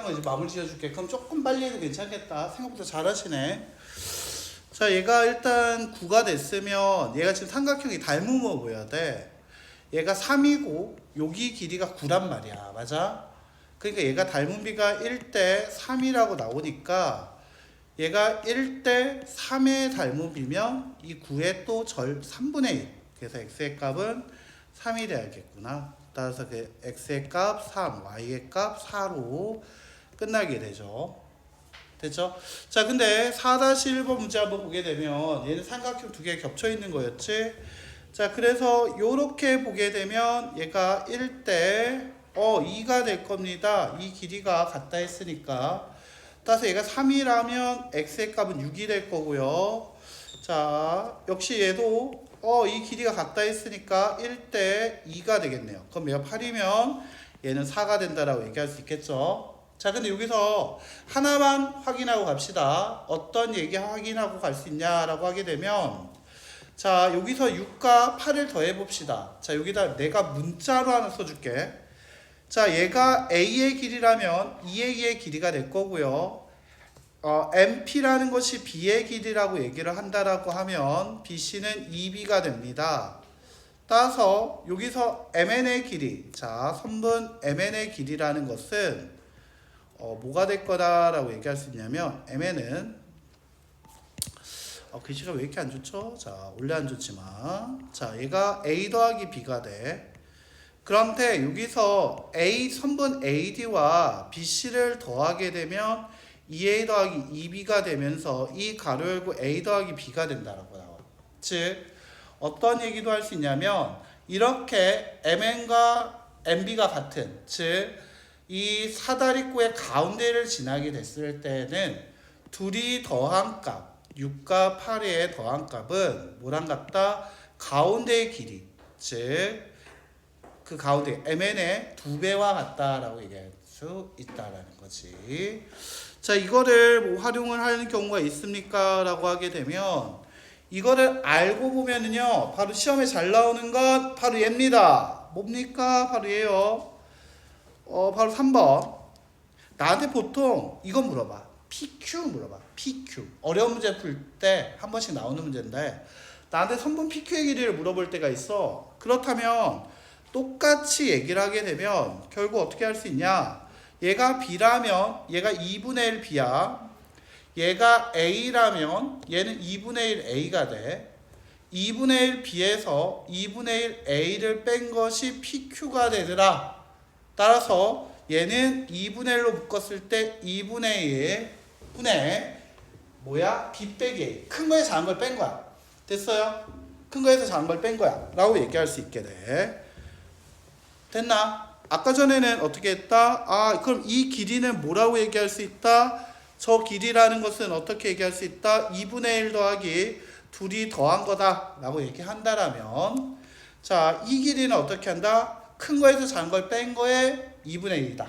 한번 이제 마무리 지어줄게. 그럼 조금 빨리 해도 괜찮겠다. 생각보다 잘하시네. 자, 얘가 일단 9가 됐으면 얘가 지금 삼각형이 닮으면 보여야 돼. 얘가 3이고 여기 길이가 9란 말이야. 맞아? 그러니까 얘가 닮은 비가 1대 3이라고 나오니까 얘가 1대 3의 닮은 비면 이 9의 또 3분의 1. 그래서 x의 값은 3이 돼야겠구나. 따라서 그 x의 값 3, y의 값 4로 끝나게 되죠. 됐죠? 자, 근데 4-1번 문제 한번 보게 되면 얘는 삼각형 두 개 겹쳐 있는 거였지? 자, 그래서 요렇게 보게 되면 얘가 1대 2가 될 겁니다. 이 길이가 같다 했으니까. 따라서 얘가 3이라면 x의 값은 6이 될 거고요. 자, 역시 얘도 이 길이가 같다 했으니까 1대 2가 되겠네요. 그럼 얘가 8이면 얘는 4가 된다라고 얘기할 수 있겠죠. 자, 근데 여기서 하나만 확인하고 갑시다. 어떤 얘기 확인하고 갈 수 있냐라고 하게 되면, 자, 여기서 6과 8을 더해 봅시다. 자, 여기다 내가 문자로 하나 써줄게. 자, 얘가 A의 길이라면 2A의 길이가 될 거고요. MP라는 것이 B의 길이라고 얘기를 한다라고 하면 BC는 2B가 됩니다. 따라서 여기서 MN의 길이, 자, 선분 MN의 길이라는 것은 뭐가 될 거다라고 얘기할 수 있냐면 MN은 글씨가 왜 이렇게 안 좋죠? 자, 원래 안 좋지만, 자, 얘가 A 더하기 B가 돼. 그런데 여기서 A 선분 AD와 BC를 더하게 되면 2A 더하기 2B가 되면서 이 가로 열고 A 더하기 B가 된다라고 나와. 즉 어떤 얘기도 할 수 있냐면 이렇게 MN과 MB가 같은, 즉 이 사다리꼴의 가운데를 지나게 됐을 때는 둘이 더한 값 6과 8의 더한 값은 뭐랑 같다? 가운데의 길이, 즉 그 가운데 MN의 2배와 같다라고 얘기할 수 있다라는 거지. 자, 이거를 뭐 활용을 하는 경우가 있습니까? 라고 하게 되면 이거를 알고 보면은요, 바로 시험에 잘 나오는 건 바로 얘입니다. 뭡니까? 바로 얘요. 바로 3번. 나한테 보통 이건 물어봐. PQ 물어봐. PQ. 어려운 문제 풀 때 한 번씩 나오는 문제인데 나한테 선분 PQ의 길이를 물어볼 때가 있어. 그렇다면 똑같이 얘기를 하게 되면 결국 어떻게 할 수 있냐? 얘가 B라면 얘가 2분의 1 B야. 얘가 A라면 얘는 2분의 1 A가 돼. 2분의 1 B에서 2분의 1 A를 뺀 것이 PQ가 되더라. 따라서 얘는 2분의 1로 묶었을 때 2분의 1 분의 뭐야? B 빼기 A. 큰 거에서 작은 걸 뺀 거야. 됐어요? 큰 거에서 작은 걸 뺀 거야. 라고 얘기할 수 있게 돼. 됐나? 아까 전에는 어떻게 했다? 그럼 이 길이는 뭐라고 얘기할 수 있다? 저 길이라는 것은 어떻게 얘기할 수 있다? 2분의 1 더하기 둘이 더한 거다 라고 얘기한다라면, 자, 이 길이는 어떻게 한다? 큰 거에서 작은 걸 뺀 거에 2분의 1이다.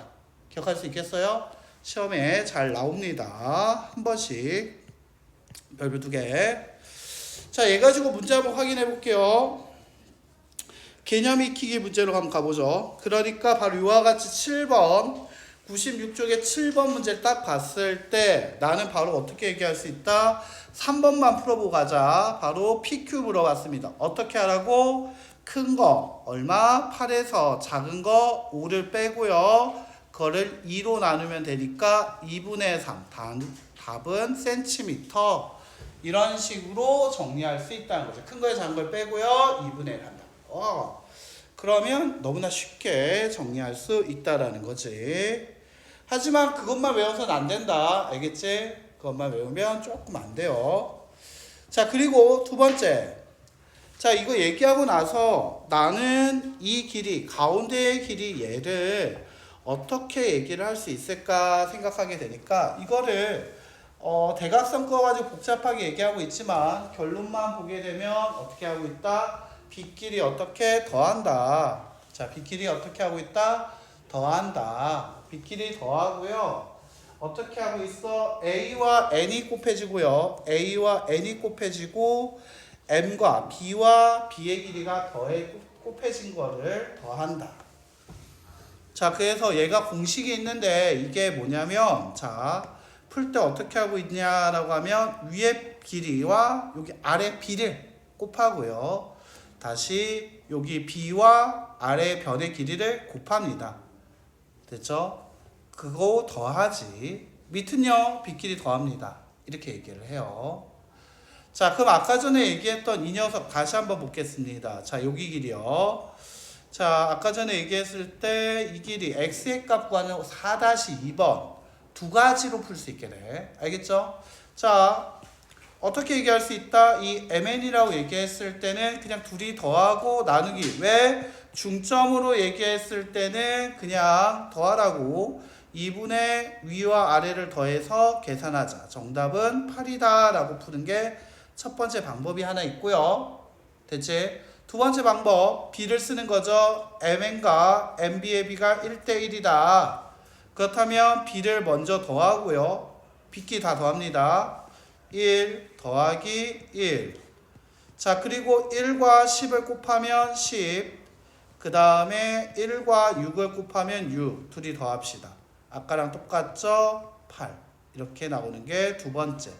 기억할 수 있겠어요? 시험에 잘 나옵니다. 한 번씩 별표 2개. 자, 얘 가지고 문제 한번 확인해 볼게요. 개념 익히기 문제로 한번 가보죠. 그러니까 바로 이와 같이 7번 96쪽에 7번 문제를 딱 봤을 때 나는 바로 어떻게 얘기할 수 있다? 3번만 풀어보고 가자. 바로 PQ 물어봤습니다. 어떻게 하라고? 큰 거 얼마? 8에서 작은 거 5를 빼고요. 그거를 2로 나누면 되니까 2분의 3. 답은 센티미터. 이런 식으로 정리할 수 있다는 거죠. 큰 거에 작은 걸 빼고요. 2분의 1 한다. 그러면 너무나 쉽게 정리할 수 있다라는 거지. 하지만 그것만 외워서는 안 된다. 알겠지? 그것만 외우면 조금 안 돼요. 자, 그리고 두 번째. 자, 이거 얘기하고 나서 나는 이 길이, 가운데의 길이 얘를 어떻게 얘기를 할 수 있을까 생각하게 되니까 이거를 대각선 꺼 가지고 복잡하게 얘기하고 있지만 결론만 보게 되면 어떻게 하고 있다? B끼리 어떻게 더한다. 자, B끼리 어떻게 하고 있다? 더한다. B끼리 더하고요. 어떻게 하고 있어? A와 N이 곱해지고요. A와 N이 곱해지고 M과 B와 B의 길이가 곱해진 거를 더한다. 자, 그래서 얘가 공식이 있는데 이게 뭐냐면 자, 풀 때 어떻게 하고 있냐라고 하면 위에 길이와 여기 아래 b를 곱하고요. 다시 여기 b와 아래 변의 길이를 곱합니다. 됐죠? 그거 더하지. 밑은요, b끼리 더합니다. 이렇게 얘기를 해요. 자, 그럼 아까 전에 얘기했던 이 녀석 다시 한번 보겠습니다. 자, 여기 길이요. 자, 아까 전에 얘기했을 때 이 길이 x의 값 구하는 4-2번 두 가지로 풀 수 있게 돼. 알겠죠? 자, 어떻게 얘기할 수 있다? 이 mn이라고 얘기했을 때는 그냥 둘이 더하고 나누기. 왜? 중점으로 얘기했을 때는 그냥 더하라고 2분의 위와 아래를 더해서 계산하자. 정답은 8이다 라고 푸는 게 첫 번째 방법이 하나 있고요. 됐지? 두 번째 방법, b를 쓰는 거죠. mn과 mb의 b가 1대1이다. 그렇다면 b를 먼저 더하고요. b끼 다 더합니다. 1 더하기 1. 자, 그리고 1과 10을 곱하면 10. 그 다음에 1과 6을 곱하면 6. 둘이 더합시다. 아까랑 똑같죠? 8. 이렇게 나오는 게 두 번째.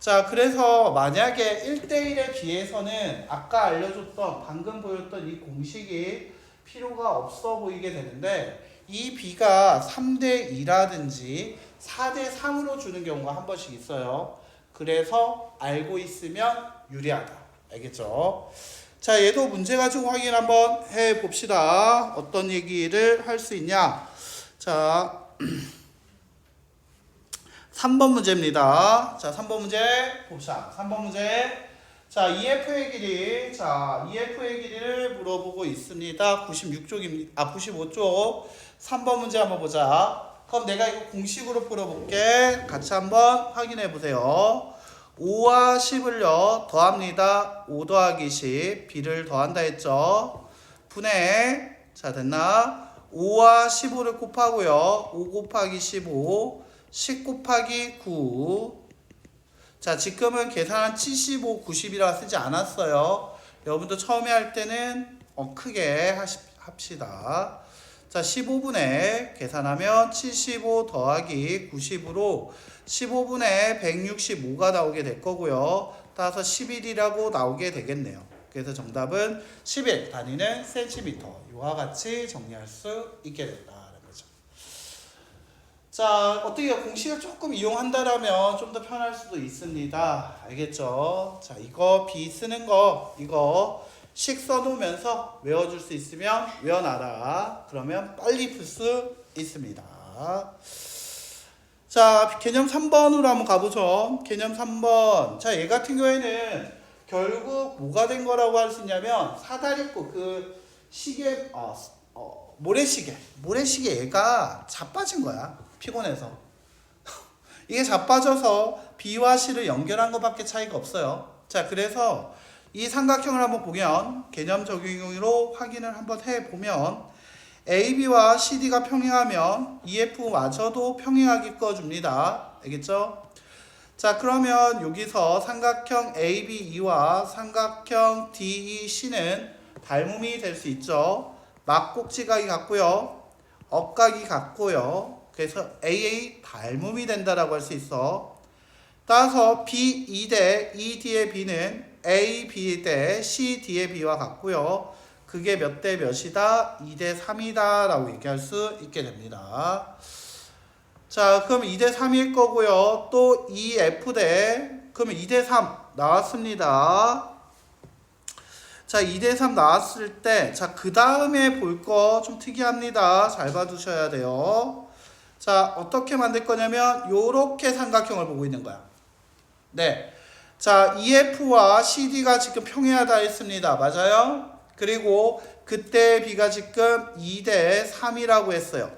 자, 그래서 만약에 1대1에 비해서는 아까 알려줬던 방금 보였던 이 공식이 필요가 없어 보이게 되는데 이 b가 3대2라든지 4대3으로 주는 경우가 한 번씩 있어요. 그래서 알고 있으면 유리하다. 알겠죠? 자, 얘도 문제 가지고 확인 한번 해봅시다. 어떤 얘기를 할 수 있냐? 자, 3번 문제입니다. 자, 3번 문제 봅시다. 3번 문제. 자, EF의 길이. 자, EF의 길이를 물어보고 있습니다. 96쪽입니다. 95쪽. 3번 문제 한번 보자. 그럼 내가 이거 공식으로 풀어볼게. 같이 한번 확인해 보세요. 5와 10을요, 더합니다. 5 더하기 10. b를 더한다 했죠. 분해. 자, 됐나? 5와 15를 곱하고요. 5 곱하기 15. 10 곱하기 9. 자, 지금은 계산한 75, 90이라 쓰지 않았어요. 여러분도 처음에 할 때는 크게 합시다. 자, 15분의 계산하면 75 더하기 90으로 15분의 165가 나오게 될 거고요. 따라서 11이라고 나오게 되겠네요. 그래서 정답은 11 단위는 센티미터. 이와 같이 정리할 수 있게 된다. 자, 어떻게 공식을 조금 이용한다라면 좀 더 편할 수도 있습니다. 알겠죠? 자, 이거 b 쓰는 거 이거 식 써놓으면서 외워줄 수 있으면 외워놔라. 그러면 빨리 풀 수 있습니다. 자, 개념 3번으로 한번 가보죠. 개념 3번. 자, 얘 같은 경우에는 결국 뭐가 된 거라고 할 수 있냐면 사다리꼴 그 시계 모래시계 얘가 자빠진 거야. 피곤해서. 이게 자빠져서 B와 C를 연결한 것밖에 차이가 없어요. 자, 그래서 이 삼각형을 한번 보면 개념 적용으로 확인을 한번 해보면 AB와 CD가 평행하면 EF마저도 평행하게 꺼줍니다. 알겠죠? 자, 그러면 여기서 삼각형 ABE와 삼각형 DEC는 닮음이 될 수 있죠. 막꼭지각이 같고요. 억각이 같고요. 그래서 AA 닮음이 된다라고 할 수 있어. 따라서 B2 대 ED의 B는 A, B 대 CD의 B와 같고요. 그게 몇 대 몇이다? 2대 3이다 라고 얘기할 수 있게 됩니다. 자, 그럼 2대 3일 거고요. 또 EF 대, 그러면 2대 3 나왔습니다. 자, 2대 3 나왔을 때, 자, 그 다음에 볼 거 좀 특이합니다. 잘 봐두셔야 돼요. 자, 어떻게 만들 거냐면 요렇게 삼각형을 보고 있는 거야. 네. 자, EF와 CD가 지금 평행하다 했습니다. 맞아요? 그리고 그때 B가 지금 2대 3이라고 했어요.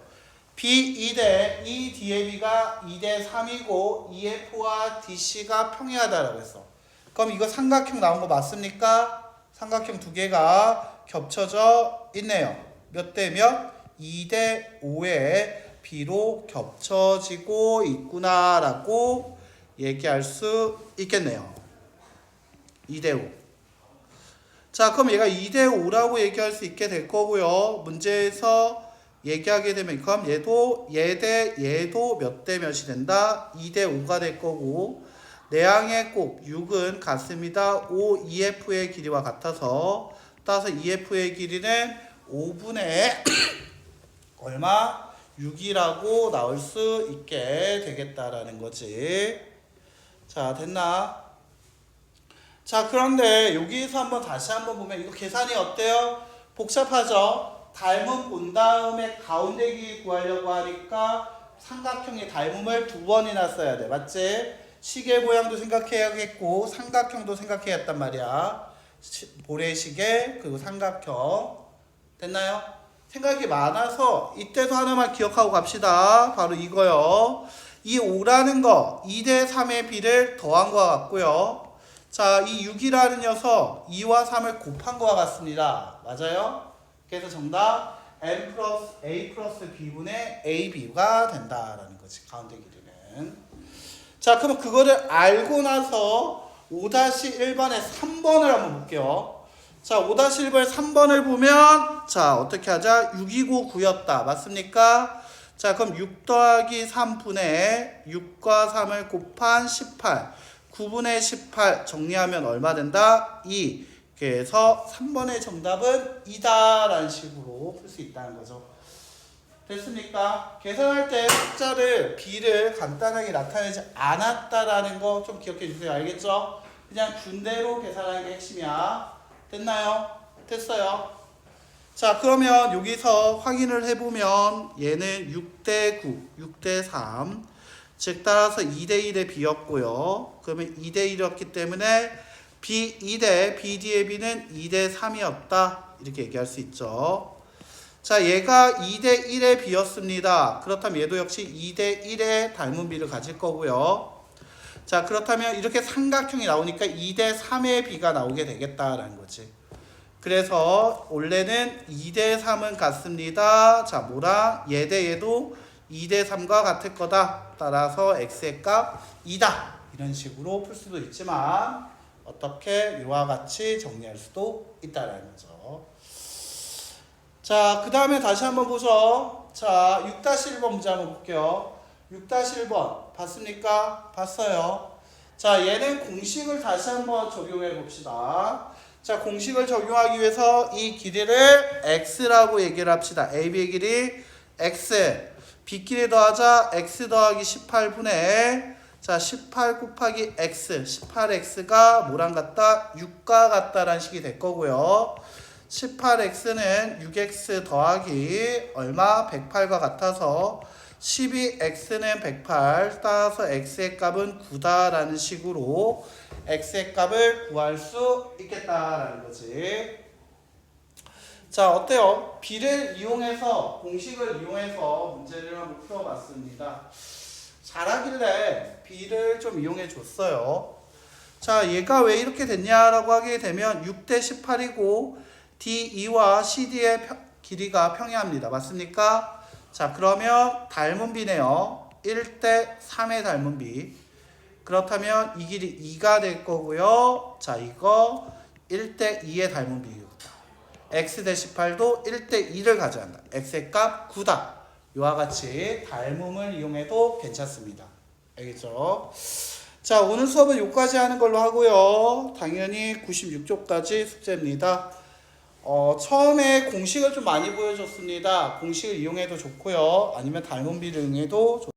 B 2대 ED의 B가 2대 3이고 EF와 DC가 평행하다라고 했어. 그럼 이거 삼각형 나온 거 맞습니까? 삼각형 두 개가 겹쳐져 있네요. 몇 대 몇? 2대 5에 B로 겹쳐지고 있구나라고 얘기할 수 있겠네요. 2대 5. 자, 그럼 얘가 2대 5라고 얘기할 수 있게 될 거고요. 문제에서 얘기하게 되면 그럼 얘도 얘도 몇 대 몇이 된다? 2대 5가 될 거고 내항의 꼭 6은 같습니다. 5 EF의 길이와 같아서 따라서 EF의 길이는 5분의 얼마? 6이라고 나올 수 있게 되겠다라는 거지. 자, 됐나? 자, 그런데 여기서 다시 한번 보면 이거 계산이 어때요? 복잡하죠? 닮음 본 다음에 가운데 길이 구하려고 하니까 삼각형의 닮음을 2번이나 써야 돼. 맞지? 시계 모양도 생각해야겠고 삼각형도 생각해야 했단 말이야. 모래시계 그리고 삼각형. 됐나요? 생각이 많아서 이때도 하나만 기억하고 갑시다. 바로 이거요. 이 5라는 거 2대 3의 비를 더한 거와 같고요. 자, 이 6이라는 녀석 2와 3을 곱한 거와 같습니다. 맞아요? 그래서 정답 n 플러스 a 플러스 b분의 ab가 된다라는 거지. 가운데 길이는. 자, 그럼 그거를 알고 나서 5-1번에 3번을 한번 볼게요. 자, 5-1번에 3번을 보면 자, 어떻게 하자? 6이고 9였다. 맞습니까? 자, 그럼 6 더하기 3분의 6과 3을 곱한 18 9분의 18 정리하면 얼마 된다? 2. 그래서 3번의 정답은 2다 라는 식으로 풀 수 있다는 거죠. 됐습니까? 계산할 때 숫자를 b를 간단하게 나타내지 않았다라는 거 좀 기억해 주세요. 알겠죠? 그냥 준대로 계산하는 게 핵심이야. 됐나요? 됐어요. 자, 그러면 여기서 확인을 해보면 얘는 6대 9, 6대 3 즉 따라서 2대1의 b였고요. 그러면 2대1이었기 때문에 b2대 bd의 b는 2대 3이었다. 이렇게 얘기할 수 있죠. 자, 얘가 2대1의 b였습니다. 그렇다면 얘도 역시 2대1의 닮은 b를 가질 거고요. 자, 그렇다면 이렇게 삼각형이 나오니까 2대 3의 b가 나오게 되겠다라는 거지. 그래서 원래는 2대 3은 같습니다. 자, 뭐랑 얘 대 얘도 2대 3과 같을 거다. 따라서 x의 값 2다. 이런 식으로 풀 수도 있지만 어떻게 이와 같이 정리할 수도 있다라는 거죠. 자, 그 다음에 다시 한번 보죠. 자, 6-1번 문제 한번 볼게요. 6-1번 봤습니까? 봤어요. 자, 얘는 공식을 다시 한번 적용해 봅시다. 자, 공식을 적용하기 위해서 이 길이를 x라고 얘기를 합시다. AB의 길이 x, b끼리 더하자 x 더하기 18분의 자, 18 곱하기 x, 18x가 뭐랑 같다? 6과 같다라는 식이 될 거고요. 18x는 6x 더하기 얼마? 108과 같아서 12x는 108 따라서 x의 값은 9다라는 식으로 x의 값을 구할 수 있겠다라는 거지. 자, 어때요? b를 이용해서 공식을 이용해서 문제를 한번 풀어봤습니다. 잘하길래 b를 좀 이용해 줬어요. 자, 얘가 왜 이렇게 됐냐라고 하게 되면 6대 18이고 D2와 CD의 길이가 평이합니다. 맞습니까? 자, 그러면 닮은 비네요. 1대 3의 닮은 비. 그렇다면 이 길이 2가 될 거고요. 자, 이거 1대 2의 닮은 비입니다. x 대 18도 1대 2를 가져간다. x의 값 9다. 이와 같이 닮음을 이용해도 괜찮습니다. 알겠죠? 자, 오늘 수업은 여기까지 하는 걸로 하고요. 당연히 96쪽까지 숙제입니다. 처음에 공식을 좀 많이 보여줬습니다. 공식을 이용해도 좋고요. 아니면 닮은 비를 이용해도 좋습니다.